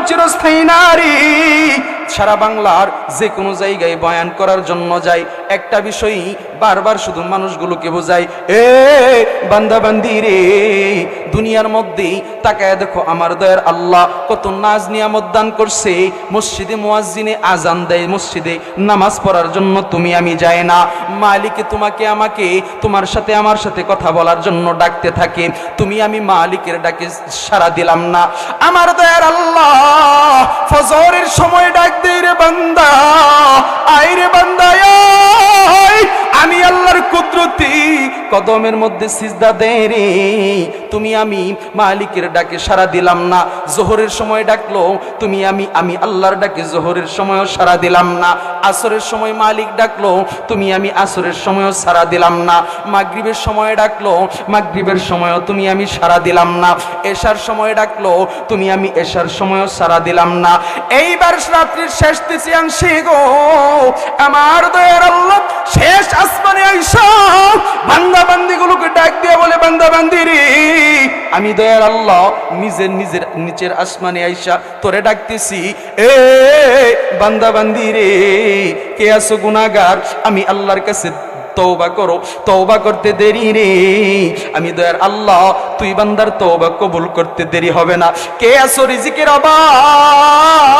চিরস্থায়ী নারী। সারা বাংলার যে কোনো জায়গায় বয়ান করার জন্য যাই, একটা বিষয়ই বারবার শুধু মানুষগুলোকে বোঝাই, এ বান্দা বান্দি রে, দুনিয়ার মধ্যে তাকায় দেখো আমার দয়ার আল্লাহ কত নাজ নিয়ামত দান করছে। মসজিদে মুয়াজ্জিনে আজান দেয়, মসজিদে নামাজ পড়ার জন্য তুমি আমি যাই না, মালিকে তোমাকে আমাকে তোমার সাথে আমার সাথে কথা বলার জন্য ডাকতে থাকে, তুমি আমি মালিকের ডাকে সাড়া দিলাম না। আমার দয়ার আল্লাহ ফজরের সময় ডাক দেই, রে বান্দা আয়, রে বান্দা আয়, আমি আল্লাহর কুদরতি কদমের মধ্যে সিজদা দেই রে, তুমি আমি মালিকের ডাকে সাড়া দিলাম না। জোহরের সময় ডাকলো, তুমি আমি আল্লাহর ডাকে জোহরের সময়ও সাড়া দিলাম না। আসরের সময় মালিক ডাকলো, তুমি আমি আসরের সময়ও সাড়া দিলাম না। মাগরিবের সময় ডাকলো, মাগরিবের সময়ও তুমি আমি সাড়া দিলাম না। এশার সময় ডাকলো, তুমি আমি এশার সময়ও সাড়া দিলাম না। এইবার রাত্রির শেষ তৃতীয়াংশে গো আমার দয়ার আল্লাহ শেষ আসমানে আইসা বান্দা বান্দিগুলোকে ডাক দিয়ে বলে, বান্দা বান্দি রে, আমি দয়ার আল্লাহ নিজের নিচের আসমানে আইসা তোরে ডাকতেছি, এ বান্দা বান্দি রে, কে আছো গুনাহগার, আমি আল্লাহর কাছে তওবা করো, তওবা করতে দেরি রে, আমি দয়ার আল্লাহ তুই বান্দার তওবা কবুল করতে দেরি হবে না। কে আছো রিজিকের অভাব,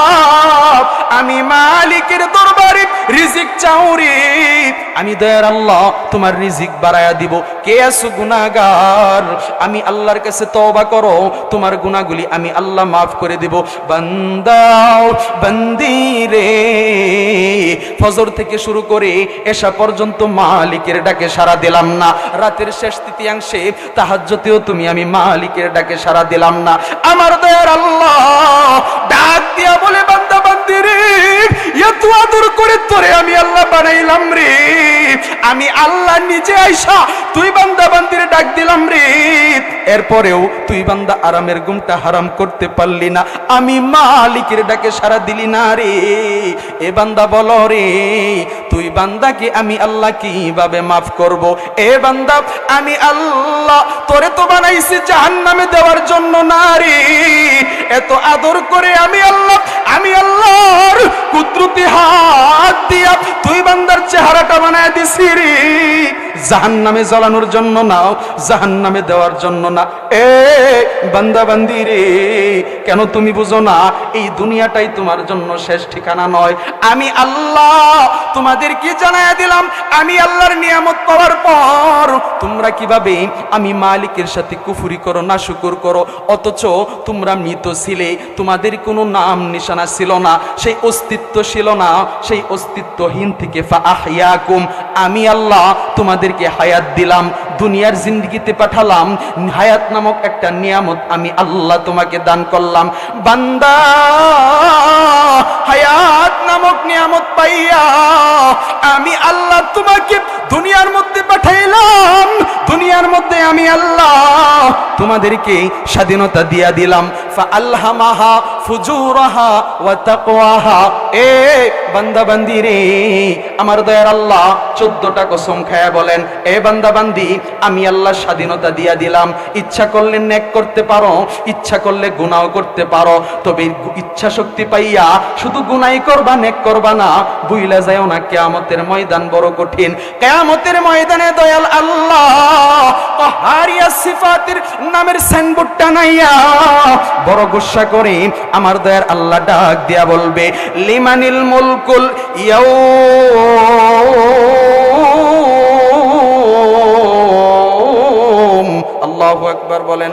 আমি মালিকের দরবারে রিজিক চাও রে, আমি দয়ার আল্লাহ তোমার রিজিক বাড়ায়া দিব। কে আছো গুনাহগার, আমি আল্লাহর কাছে তওবা করো, তোমার গুনাহগুলি আমি আল্লাহ মাফ করে দিব। বান্দাও বান্দি রে, ফজর থেকে শুরু করে এশা পর্যন্ত মালিকের ডাকে সাড়া দিলাম না। রাতের শেষ তৃতীয়াংশে তাহাজ্জুদেও তুমি আমি মালিকের ডাকে সাড়া দিলাম না। আমার দয়ার আল্লাহ ডাক দিয়া বলে, বান্দা বান্দি রে, এত আদর করে তোরে আমি আল্লাহ বানাইলাম রে, আমি আল্লাহ নিজে আইসা তুই বান্দা বান্দিরে ডাক দিলাম রে, এরপরেও তুই বান্দা আরামের ঘুমটা হারাম করতে পারলি না, আমি মালিকের ডাকে সাড়া দিলি না রে। এ বান্দা বলো রে, তুই বান্দাকে আমি আল্লাহ কিভাবে মাফ করব? এ বান্দা আমি আল্লাহ তোরে তো বানাইছি জাহান্নামে দেওয়ার জন্য না রে, এত আদর করে আমি আল্লাহর কুদরতি হাত দিয়া তুই বান্দার চেহারাটা বানায় দিছি রে, জাহান্নামে জ্বালানোর জন্য না, জাহান্নামে দেওয়ার জন্য না। এ বান্দা বান্দি রে, কেন তুমি বুঝো না এই দুনিয়াটাই তোমার জন্য শেষ ঠিকানা নয়? আমি আল্লাহ তোমাদের কি জানায়া দিলাম, আমি আল্লাহর নিয়ামত পাওয়ার পর তোমরা কিভাবে আমি মালিকের সাথে কুফরি করো, না শুকর করো, অথচ তোমরা মৃত ছিলে, তোমাদের কোনো নাম নিশানা ছিল না, সেই অস্তিত্ব ছিল না, সেই অস্তিত্বহীন থেকে ফাআহইয়াকুম, আমি আল্লাহ তোমাদেরকে হায়াত দিলাম, দুনিয়ার জিন্দেগিতে পাঠালাম, হায়াত নামক একটা নিয়ামত আমি আল্লাহ তোমাকে দান করলাম। বান্দা হায়াত নামক নিয়ামত পাইয়া আমি আল্লাহ তোমাকে দুনিয়ার মধ্যে পাঠাইলাম, দুনিয়ার মধ্যে আমি আল্লাহ তোমাদেরকে স্বাধীনতা দিয়া দিলাম। ফাআলহামাহা ফুজুরাহা ওয়া তাকওয়াহা, এ বান্দা বান্দি রে, আমার দয়ার আল্লাহ 14টা কসম খায়া বলেন, এ বান্দা বান্দি আমি আল্লাহ স্বাধীনতা দিয়া দিলাম, ইচ্ছা করলে নেক করতে পারো, ইচ্ছা করলে গুনাহ করতে পারো, তবে ইচ্ছা শক্তি পাইয়া শুধু গুনাহই করবা, নেক করবা না, ভুইলা যাও না কিয়ামতের ময়দান বড় কঠিন। কিয়ামতের ময়দানে দয়াল আল্লাহ কাহারিয়া সিফাতের নামের সাইনবোর্ডটা নাইয়া বড় গুসা করে আমার দয়ার আল্লাহ ডাক দিয়া বলবে, লিমানিল মুলকুল ইয়াউম, আল্লাহু আকবার বলেন।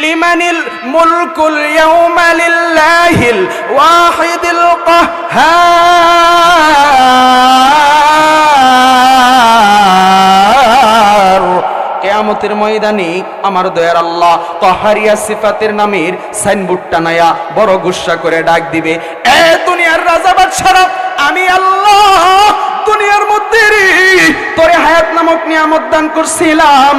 লিমানিল মুলকুল ইয়াউমা লিল্লাহিল ওয়াহিদিল কাহ্হার। কিয়ামতের ময়দানে আমার দয়ার আল্লাহ কাহারিয়া সিফাতের নামের সাইনবোর্ডটা নায়া বড় গুসা করে ডাক দিবে, এ দুনিয়ার রাজা বাদশারা, আমি আল্লাহ দুনিয়ার মধ্যে রে তোরে হায়াত নামক নিয়ামত দান করছিলাম,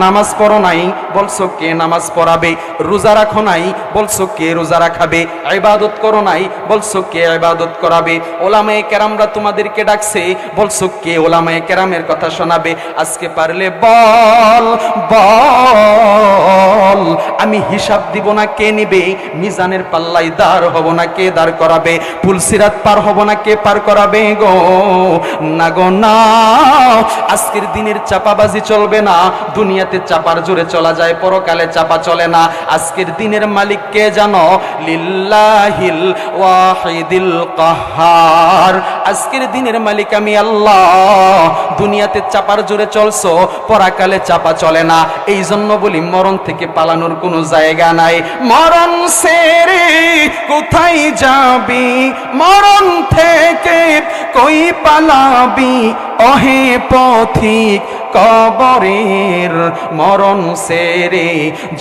নামাজ পড়ো নাই, বলছো কে নামাজ পড়াবে? রোজা রাখো নাই, বলছো কে রোজা রাখাবে? ইবাদত করো নাই, বলছো কে ইবাদত করাবে? ওলামায়ে কেরামরা তোমাদেরকে ডাকছে, বলছো কে ওলামায়ে কেরামের কথা শোনাবে? আজকে পারলে বল বল, আমি হিসাব দিব না কে নিবে? মিজানের পাল্লায় দাঁড় হব না কে দাঁড় করাবে? পুলসিরাত পার হব না কে পার করাবে গো? না গো না, আজকের দিনের চাপাবাজি চলবে না। দুনিয়াতে চাপার জোরে চলা যায়, পরকালে চাপা চলে না। আজকের দিনের মালিক কে জানো? লিল্লাহিল ওয়াহিদিল কাহ্হার। আজকের দিনের মালিক আমি আল্লাহ। দুনিয়াতে চাপার জোরে চলছো, পরকালে চাপা চলে না। এই জন্য বলি মরণ থেকে পালানোর কোনো জায়গা নাই। মরণ সেরে কোথায় যাবি? মরণ থেকে কই পালাবি? অহে পথিক কবরের মরণ সেরে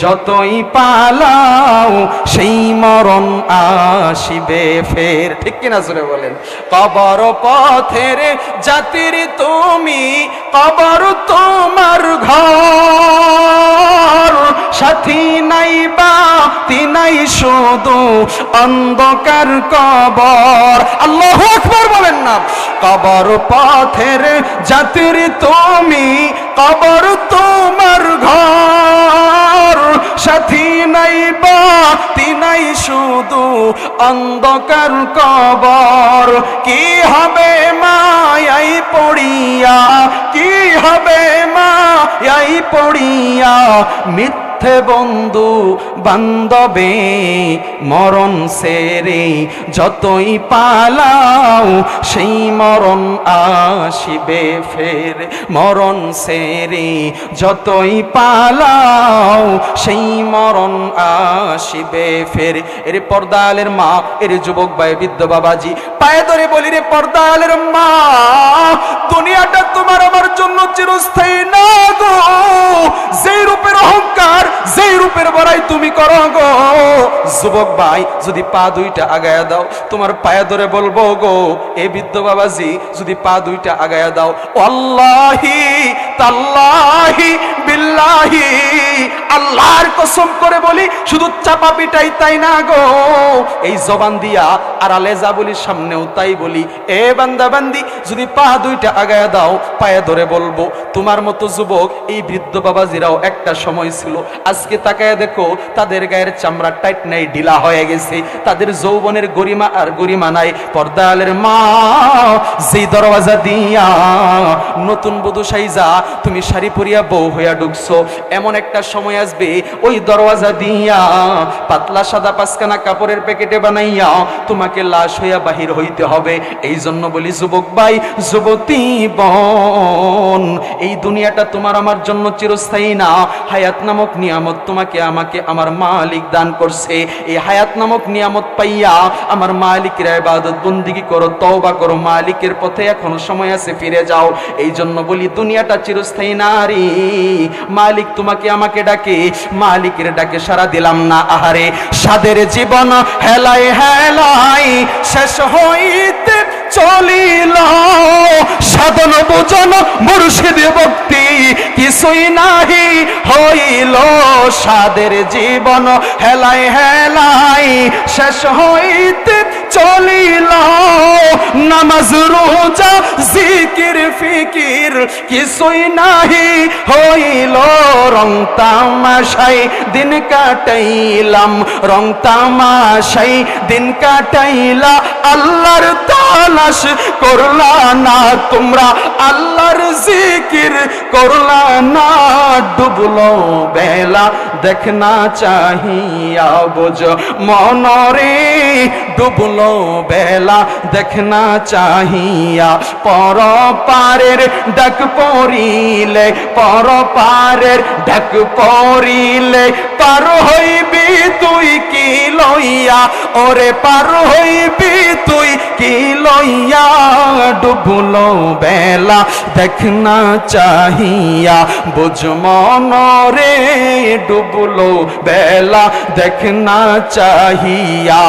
যতই পালাও সেই মরণ আসিবে ফের। ঠিক কিনা জোরে বলেন? কবর পথের জাতির তুমি, কবর তোমার ঘর, সাথী নাই বা নাই শুধু অন্ধকার কবর। আল্লাহু আকবার বলেন না? কবর পথের জাতির তুমি, কবর তোমার ঘর, সাথী নাই বা নাই শুধু অন্ধকার কবর। কি হবে মায়াই পড়িয়া, কি হবে মায়াই পড়িয়া? মিথ্যে বন্ধু বান্ধবে মরণ সেরে যতই পালাও সেই মরণ আসিবে ফের। মরণ সেরে যতই পালাও সেই মরণ আসিবে ফের। এর পর্দালের মা, এর যুবক ভাই, বৃদ্ধ বাবাজি, পায়ে ধরে বলি রে পর্দালের মা, দুনিয়াটা তোমার আমার জন্য চিরস্থায়ী না গো। যেই রূপের অহংকার, যেই রূপের বড়াই তুমি করো গো। যুবক ভাই, যদি পা দুইটা আগায়া দাও, তোমার পায়ে ধরে বলবো গো, এ বৃদ্ধ বাবাজি, যদি পা দুইটা আগায়া দাও, আল্লাহি তাল্লাহি বিল্লাহি, আল্লাহর কসম করে বলি, শুধু চাপা পিটাই তাই না গো, এই জবান দিয়া আর আলেজা বলি, সামনেও তাই বলি, এ বান্দা বান্দি, যদি পা দুইটা আগায়া দাও, পায়ে ধরে বলবো। তোমার মতো যুবক এই বৃদ্ধ বাবাজিরাও একটা সময় ছিল। আজকে তাকায় দেখো, তাদের গায়ের চামড়া টাইট নাই, ঢিলা হয়ে গেছে, তাদের যৌবনের গরিমা আর গরিমা নাই। পর্দালের মা, যেই দরওয়াজা দিয়া নতুন বধূ সাইজা তুমি শাড়ি পরিয়া বউ হইয়া ঢুকছো, এমন একটা সময় আসবে ওই দরওয়াজা দিয়া পাতলা সাদা পাঁচখানা কাপড়ের প্যাকেটে বানাইয়া তোমাকে লাশ হইয়া বাহির হইতে হবে। এই জন্য বলি যুবক ভাই, যুবতী বোন, এই দুনিয়াটা তোমার আমার জন্য চিরস্থায়ী না। হায়াত নামক নিয়ামত তোমাকে আমাকে আমার মালিক দান করছে। এই হায়াত নামক নিয়ামত পাইয়া আমার মালিকের ইবাদত বন্দেগী করো, তওবা করো, মালিকের পথে এখনো সময় আছে, ফিরে যাও। এই জন্য বলি দুনিয়াটা চিরস্থায়ী না রে। মালিক তোমাকে আমাকে ডাকে, মালিকের ডাকে সাড়া দিলাম না। আহারে সাদের জীবন হেলায় হেলায় শেষ হইতে চলিল, সাধন ভোজন মুর্শিদ ভক্তি কিছুই নাহি হইল। সাদের জীবন হেলায় হেলায় শেষ হইতে চলিল, নামাজ রোজা জিকির ফিকির কিছুই নাহি হইল। রং তামাশাই দিন কাটাইলাম, রং তামাশাই দিন কাটাইলা, আল্লাহর তালাশ করলা না তোমরা, আল্লাহর জিকির করলা না। ডুবলো বেলা দেখনা চাহিয়া বোঝ মনরে, ডুবলো বেলা দেখনা চাহিয়া। পর পারের ডাক পড়িলে, পর পারের ডাক পড়িলে, পার হইবি তুই কি লইয়া, ওরে পার হইবি তুই কি লইয়া। ডুবলো বেলা দেখনা চাহিয়া বুঝ মনরে, ডুবলো বেলা দেখনা চাহিয়া।